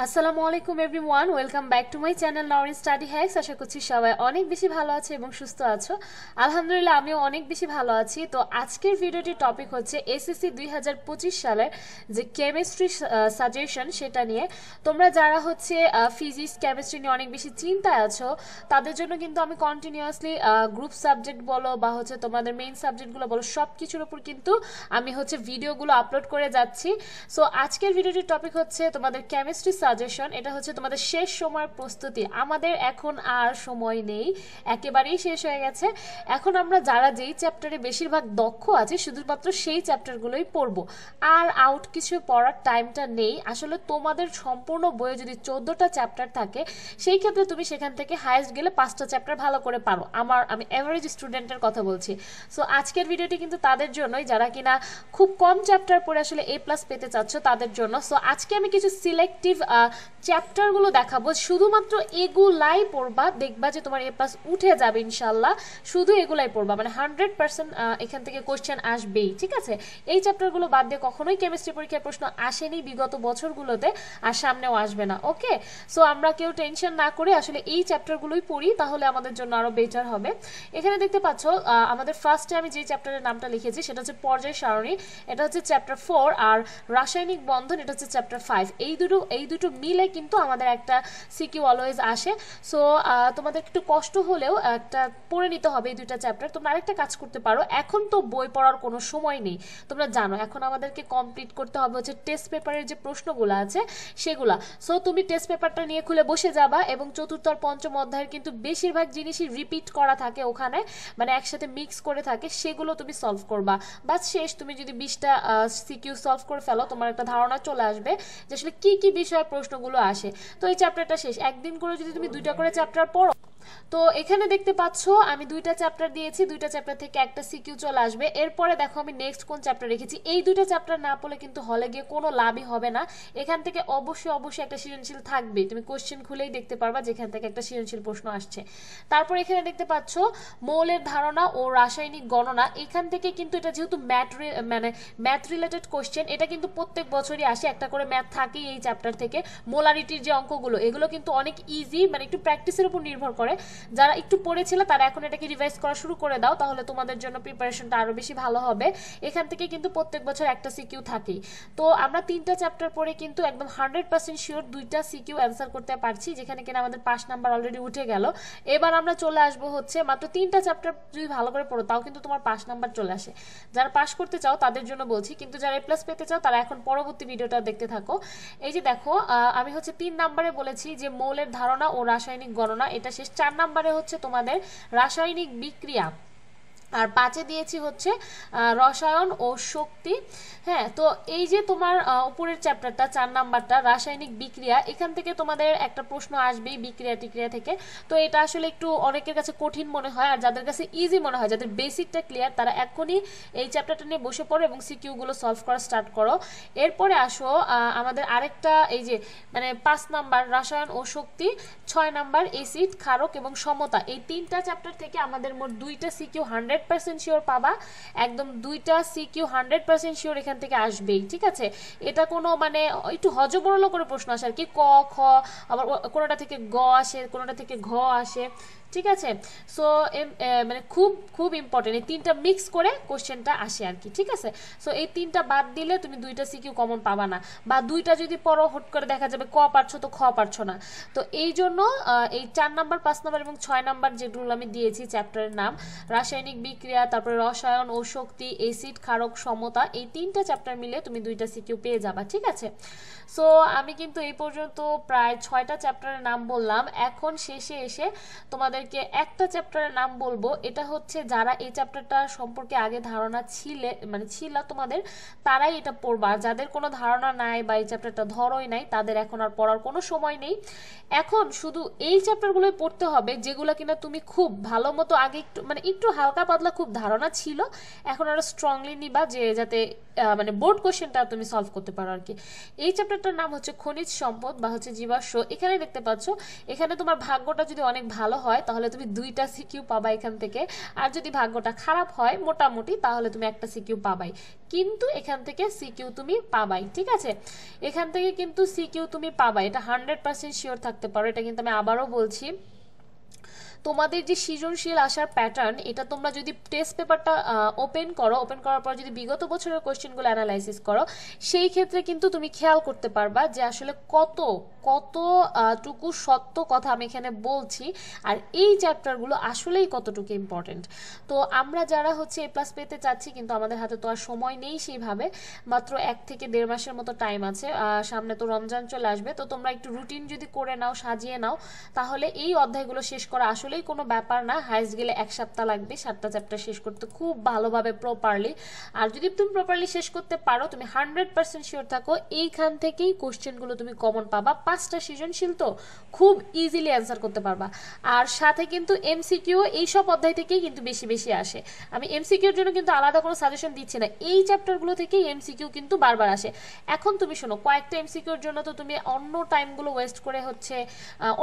আসসালামু আলাইকুম everyone, welcome back to my channel Naorin study hacks. আশা করছি সবাই অনেক বেশি ভালো আছে এবং সুস্থ আছো। আলহামদুলিল্লাহ আমিও অনেক বেশি ভালো আছি। তো আজকের ভিডিওটির টপিক হচ্ছে এসএসসি 2025 সালের যে কেমিস্ট্রি সাজেশন সেটা নিয়ে। তোমরা যারা হচ্ছে ফিজিক্স কেমিস্ট্রি নিয়ে অনেক বেশি চিন্তায় আছো তাদের জন্য কিন্তু আমি কন্টিনিউয়াসলি গ্রুপ সাবজেক্ট বলো বা হচ্ছে তোমাদের মেইন সাবজেক্টগুলো বলো সব কিছুর উপর কিন্তু আমি হচ্ছে ভিডিওগুলো আপলোড করে যাচ্ছি। সো আজকের ভিডিওটির টপিক হচ্ছে তোমাদের কেমিস্ট্রি সাজেশন। এটা হচ্ছে তোমাদের শেষ সময়ের প্রস্তুতি। আমাদের এখন আর সময় নেই, একেবারেই শেষ হয়ে গেছে। এখন আমরা যারা যেই চ্যাপ্টারে বেশিরভাগ দক্ষ আছে শুধুমাত্র সেই চ্যাপ্টারগুলোই পড়বো, আর আউট কিছু পড়ার টাইমটা নেই। আসলে তোমাদের সম্পূর্ণ বইয়ে যদি 14টা চ্যাপ্টার থাকে সেই ক্ষেত্রে তুমি সেখান থেকে হাইয়েস্ট গেলে 5টা চ্যাপ্টার ভালো করে পারো। আমি এভারেজ স্টুডেন্টের কথা বলছি। সো আজকের ভিডিওটি কিন্তু তাদের জন্যই যারা কিনা খুব কম চ্যাপ্টার পড়ে আসলে A+ পেতে চাচ্ছ তাদের জন্য। সো আজকে আমি কিছু সিলেক্টিভ চ্যাপ্টারগুলো দেখাবো, শুধুমাত্র এগুলাই পড়বা, দেখবা যে তোমার A+ উঠে যাবে ইনশাল্লাহ। শুধু এগুলাই পড়বা, মানে 100% এখান থেকে কোশ্চেন আসবেই, ঠিক আছে? এই চ্যাপ্টারগুলো বাদ দিয়ে কখনোই কেমিস্ট্রি পরীক্ষার প্রশ্ন আসেনি বিগত বছরগুলোতে, আর সামনেও আসবে না। ওকে, সো আমরা কেউ টেনশন না করে আসলে এই চ্যাপ্টারগুলোই পড়ি, তাহলে আমাদের জন্য আরো বেটার হবে। এখানে দেখতে পাচ্ছ আমাদের ফার্স্টে আমি যে চ্যাপ্টারের নামটা লিখেছি সেটা হচ্ছে পর্যায় সারণী। এটা হচ্ছে চ্যাপ্টার 4, আর রাসায়নিক বন্ধন এটা হচ্ছে চ্যাপ্টার 5। এই দুটো মিলে কিন্তু আমাদের একটা সিকিউ অলওয়েজ আসে। সো তোমাদের একটু কষ্ট হলেও একটা পড়ে নিতে হবে এই দুইটা চ্যাপ্টার। তোমরা আরেকটা কাজ করতে পারো, এখন তো বই পড়ার কোনো সময় নেই, তোমরা জানো এখন আমাদেরকে কমপ্লিট করতে হবে হচ্ছে টেস্ট পেপারের যে প্রশ্নগুলো আছে সেগুলা। সো তুমি টেস্ট পেপারটা নিয়ে খুলে বসে যাবা, এবং চতুর্থ আর পঞ্চম অধ্যায়ের কিন্তু বেশিরভাগ জিনিসই রিপিট করা থাকে ওখানে, মানে একসাথে মিক্স করে থাকে, সেগুলো তুমি সলভ করবা। বাস শেষ। তুমি যদি 20টা সিকিউ সলভ করে ফেলো তোমার একটা ধারণা চলে আসবে যে আসলে কি কি বিষয়ে প্রশ্নগুলো আসে। তো এই চ্যাপ্টারটা শেষ। একদিন করে যদি তুমি 2টা করে চ্যাপ্টার পড়ো, তো এখানে দেখতে পাচ্ছ আমি 2টা চ্যাপ্টার দিয়েছি, 2টা চ্যাপ্টার থেকে একটা সিকিউ চলে আসবে। এরপরে দেখো আমি নেক্সট কোন চ্যাপ্টার রেখেছি। এই 2টা চ্যাপ্টার না পড়লে কিন্তু হলে গিয়ে কোনো লাভই হবে না। এখান থেকে অবশ্যই একটা সৃজনশীল থাকবে, তুমি কোশ্চেন খুলেই দেখতে পারবা যেখান থেকে একটা সৃজনশীল প্রশ্ন আসছে। তারপর এখানে দেখতে পাচ্ছ মৌলের ধারণা ও রাসায়নিক গণনা। এখান থেকে কিন্তু এটা যেহেতু ম্যাথ রিলেটেড কোশ্চেন, এটা কিন্তু প্রত্যেক বছরই আসে, একটা করে ম্যাথ থাকেই এই চ্যাপ্টার থেকে। মোলারিটির যে অঙ্কগুলো এগুলো কিন্তু অনেক ইজি, মানে একটু প্র্যাকটিসের উপর নির্ভর করে। যারা একটু পড়েছিল তারা এখন এটাকে রিভাইজ করা শুরু করে দাও, তাহলে তোমাদের জন্য প্রিপারেশনটা আরো বেশি ভালো হবে। এখান থেকে কিন্তু প্রত্যেক বছর একটা সিকিউ থাকেই। তো আমরা 3টা চ্যাপ্টার পড়ে কিন্তু একদম 100% শিওর 2টা সিকিউ অ্যান্সার করতে পারছি, যেখানে কিনা আমাদের 5 নাম্বার অলরেডি উঠে গেল। এবার আমরা চলে আসবো হচ্ছে মাত্র 3টা চ্যাপ্টার যদি ভালো করে পড়ো তাও কিন্তু তোমার 5 নাম্বার চলে আসে। যারা পাস করতে চাও তাদের জন্য বলছি, কিন্তু যারা A+ পেতে চাও তারা এখন পরবর্তী ভিডিওটা দেখতে থাকো। এই যে দেখো আমি হচ্ছে 3 নাম্বারে বলেছি যে মৌলের ধারণা ও রাসায়নিক গণনা, এটা শেষ। 4 নাম্বারে হচ্ছে তোমাদের রাসায়নিক বিক্রিয়া, আর 5-এ দিয়েছি হচ্ছে রসায়ন ও শক্তি। হ্যাঁ, তো এই যে তোমার উপরের চ্যাপ্টারটা 4 নাম্বারটা রাসায়নিক বিক্রিয়া, এখান থেকে তোমাদের একটা প্রশ্ন আসবেই বিক্রিয়া টিক্রিয়া থেকে। তো এটা আসলে একটু অনেকের কাছে কঠিন মনে হয়, আর যাদের কাছে ইজি মনে হয়, যাদের বেসিকটা ক্লিয়ার, তারা এখনই এই চ্যাপ্টারটা নিয়ে বসে পড়ো এবং সিকিউগুলো সলভ করা স্টার্ট করো। এরপরে আসো আমাদের আরেকটা, এই যে মানে 5 নাম্বার রসায়ন ও শক্তি, 6 নাম্বার এসিড ক্ষারক এবং সমতা। এই 3টা চ্যাপ্টার থেকে আমাদের মোট 2টা সিকিউ 100% শিওর পাবা। একদম 2টা সিকিউ 100% শিওর এখান থেকে আসবেই, ঠিক আছে? এটা কোনো মানে একটু হজবরল করে প্রশ্ন আসে আর কি, ক খ, আবার কোনোটা থেকে গ আসে, কোনোটা থেকে ঘ আসে, ঠিক আছে? সো মানে খুব খুব ইম্পর্টেন্ট, এই 3টা মিক্স করে কোশ্চেনটা আসে আর কি, ঠিক আছে? সো এই 3টা বাদ দিলে তুমি 2টা সিকিউ কমন পাবা না, বা 2টা যদি পড়ো হুট করে দেখা যাবে ক পারছো তো খ পারছো না। তো এই জন্য এই 4 নাম্বার 5 নাম্বার এবং 6 নাম্বার যেগুলো আমি দিয়েছি চ্যাপ্টারের নাম, রাসায়নিক বিক্রিয়া, তারপরে রসায়ন ও শক্তি, এসিড ক্ষারক সমতা, এই 3টা চ্যাপ্টার মিলে তুমি 2টা সিকিউ পেয়ে যাবা, ঠিক আছে? সো আমি কিন্তু এই পর্যন্ত প্রায় 6টা চ্যাপ্টারের নাম বললাম। এখন শেষে এসে তোমাদেরকে একটা চ্যাপ্টারের নাম বলবো। এটা হচ্ছে যারা এই চ্যাপ্টারটা সম্পর্কে আগে ধারণা ছিল তোমাদের, তারাই এটা পড়বা। যাদের কোনো ধারণা নাই বা এই চ্যাপ্টারটা ধরোই নাই তাদের এখন আর পড়ার কোনো সময় নেই। এখন শুধু এই চ্যাপ্টারগুলোই পড়তে হবে যেগুলো কিনা তুমি খুব ভালো মতো আগে একটু হালকা পাতলা খুব ধারণা ছিল, এখন আরো স্ট্রংলি নিবা যে যাতে মানে বোর্ড কোশ্চেনটা তুমি সলভ করতে পারো আর কি। এই চ্যাপ্টারটার নাম হচ্ছে খনিজ সম্পদ বা হচ্ছে জীবাশ্ম। এখানে দেখতে পাচ্ছ, এখানে তোমার ভাগ্যটা যদি অনেক ভালো হয় তাহলে তুমি 2টা সিকিউ পাবা এখান থেকে, আর যদি ভাগ্যটা খারাপ হয় মোটামুটি তাহলে তুমি একটা সিকিউ পাবাই, কিন্তু এখান থেকে সিকিউ তুমি পাবাই, ঠিক আছে? এখান থেকে কিন্তু সিকিউ তুমি পাবাই, এটা 100% শিওর থাকতে পারো। এটা কিন্তু আমি আবারও বলছি, তোমাদের যে সৃজনশীল আসার প্যাটার্ন, এটা তোমরা যদি টেস্ট পেপারটা ওপেন করো, ওপেন করার পর যদি বিগত বছরের কোশ্চেনগুলো অ্যানালাইসিস করো, সেই ক্ষেত্রে কিন্তু তুমি খেয়াল করতে পারবা যে আসলে কতটুকু সত্য কথা আমি এখানে বলছি, আর এই চ্যাপ্টারগুলো আসলেই কতটুকু ইম্পর্টেন্ট। তো আমরা যারা হচ্ছে A+ পেতে চাচ্ছি, কিন্তু আমাদের হাতে তো আর সময় নেই সেইভাবে, মাত্র 1 থেকে 1.5 মাসের মতো টাইম আছে, সামনে তো রমজান চলে আসবে, তো তোমরা একটু রুটিন যদি করে নাও, সাজিয়ে নাও, তাহলে এই অধ্যায়গুলো শেষ করা আসলেই কোনো ব্যাপার না। হাইস্ট গেলে 1 সপ্তাহ লাগবে 7টা চ্যাপ্টার শেষ করতে খুব ভালোভাবে প্রপারলি। আর যদি তুমি প্রপারলি শেষ করতে পারো, তুমি 100% শিওর থাকো এইখান থেকেই কোশ্চেনগুলো তুমি কমন পাবা। 5টা সৃজনশীল তো খুব ইজিলি অ্যান্সার করতে পারবা। আর সাথে কিন্তু এমসিকিউ এইসব অধ্যায় থেকেই কিন্তু বেশি বেশি আসে। আমি এমসিকিউর জন্য কিন্তু আলাদা কোনো সাজেশন দিচ্ছি না, এই চ্যাপ্টারগুলো থেকেই এমসিকিউ কিন্তু বারবার আসে। এখন তুমি শোনো, কয়েকটা এমসিকিউর জন্য তো তুমি অন্য টাইমগুলো ওয়েস্ট করে হচ্ছে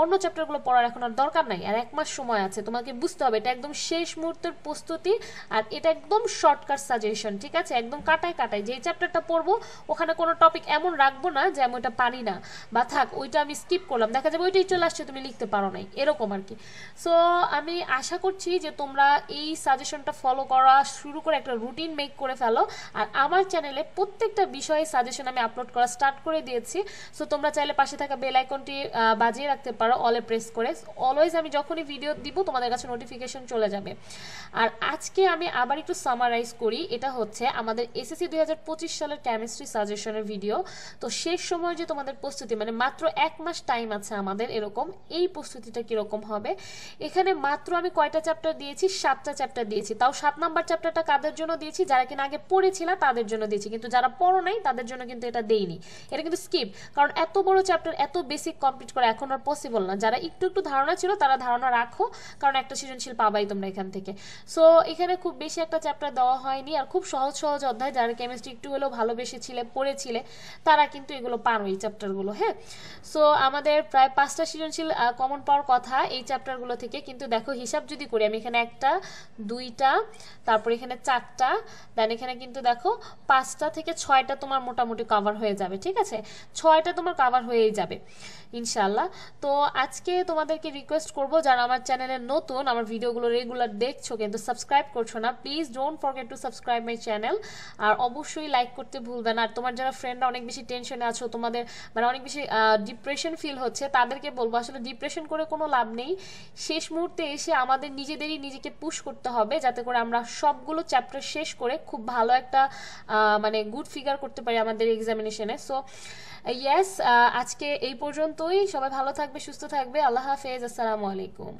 অন্য চ্যাপ্টারগুলো পড়ার এখন আর দরকার নাই, আর 1 মাস সময় আছে, তোমাকে বুঝতে হবে এটা একদম শেষ মুহূর্তের প্রস্তুতি, আর এটা একদম শর্টকাট সাজেশন, ঠিক আছে? একদম কাটায় কাটায় যে চ্যাপ্টারটা পড়বো ওখানে কোনো টপিক এমন রাখবো না যে আমি ওটা পারি না, বা থাক ওইটা আমি স্কিপ করলাম, দেখা যাবে ওইটাই চলে আসছে তুমি লিখতে পারো নাই, এরকম আর কি। সো আমি আশা করছি যে তোমরা এই সাজেশনটা ফলো করা শুরু করে একটা রুটিন মেক করে ফেলো। আর আমার চ্যানেলে প্রত্যেকটা বিষয়ে সাজেশন আমি আপলোড করা স্টার্ট করে দিয়েছি, সো তোমরা চাইলে পাশে থাকা বেল আইকনটি বাজিয়ে রাখতে পারো, অলে প্রেস করে। অলওয়েজ আমি যখনই ভিডিও দিব তোমাদের কাছে নোটিফিকেশন চলে যাবে। আর আজকে আমি আবার একটু সামারাইজ করি, এটা হচ্ছে আমাদের এসএসসি 2025 সালের কেমিস্ট্রি সাজেশনের ভিডিও। তো শেষ সময় যে তোমাদের প্রস্তুতি, মানে মাত্র 1 মাস টাইম আছে আমাদের, এরকম এই প্রস্তুতিটা কিরকম হবে। এখানে মাত্র আমি কয়টা চ্যাপ্টার দিয়েছি? 7টা চ্যাপ্টার দিয়েছি, তাও 7 নাম্বার চ্যাপ্টারটা কাদের জন্য দিয়েছি? যারা কিনা আগে পড়েছিল তাদের জন্য দিয়েছি, কিন্তু যারা পড়ো নাই তাদের জন্য কিন্তু এটা দেইনি, এটা কিন্তু স্কিপ। কারণ এত বড় চ্যাপ্টার এত বেসিক কমপ্লিট করা এখন আর পসিবল না। যারা একটু একটু ধারণা ছিল তারা ধারণা রাখো, কারণ একটা সৃজনশীল পাবাই তোমরা এখান থেকে। সো এখানে খুব বেশি একটা চ্যাপ্টার দেওয়া হয়নি, আর খুব সহজ সহজ অধ্যায়, যারা কেমিস্ট্রি একটু হলেও ভালোবেসেছিলে, পড়েছিলে, তারা কিন্তু এগুলো পারো এই চ্যাপ্টারগুলো। হ্যাঁ, সো আমাদের প্রায় 5টা সৃজনশীল কমন পাওয়ার কথা এই চ্যাপ্টারগুলো থেকে, কিন্তু দেখো হিসাব যদি করি আমি, এখানে 1টা 2টা, তারপর এখানে 4টা, দেন এখানে কিন্তু দেখো 5টা থেকে 6টা তোমার মোটামুটি কভার হয়ে যাবে, ঠিক আছে? 6টা তোমার কভার হয়েই যাবে ইনশাল্লাহ। তো আজকে তোমাদেরকে রিকোয়েস্ট করব, যারা আমার চ্যানেলে নতুন, আমার ভিডিওগুলো রেগুলার দেখছো কিন্তু সাবস্ক্রাইব করছো না, please don't forget to subscribe my channel, আর অবশ্যই লাইক করতে ভুলবে না। আর তোমার যারা ফ্রেন্ডরা অনেক বেশি টেনশনে আছো, তোমাদের মানে অনেক বেশি ডিপ্রেশন ফিল হচ্ছে, তাদেরকে বলবো আসলে ডিপ্রেশন করে কোনো লাভ নেই। শেষ মুহূর্তে এসে আমাদের নিজেদেরই নিজেকে পুশ করতে হবে, যাতে করে আমরা সবগুলো চ্যাপ্টার শেষ করে খুব ভালো একটা মানে গুড ফিগার করতে পারি আমাদের এক্সামিনেশনে। সো ইয়েস, আজকে এই পর্যন্তই। সবাই ভালো থাকবে, সুস্থ থাকবে। আল্লাহ হাফেজ, আসসালামু আলাইকুম।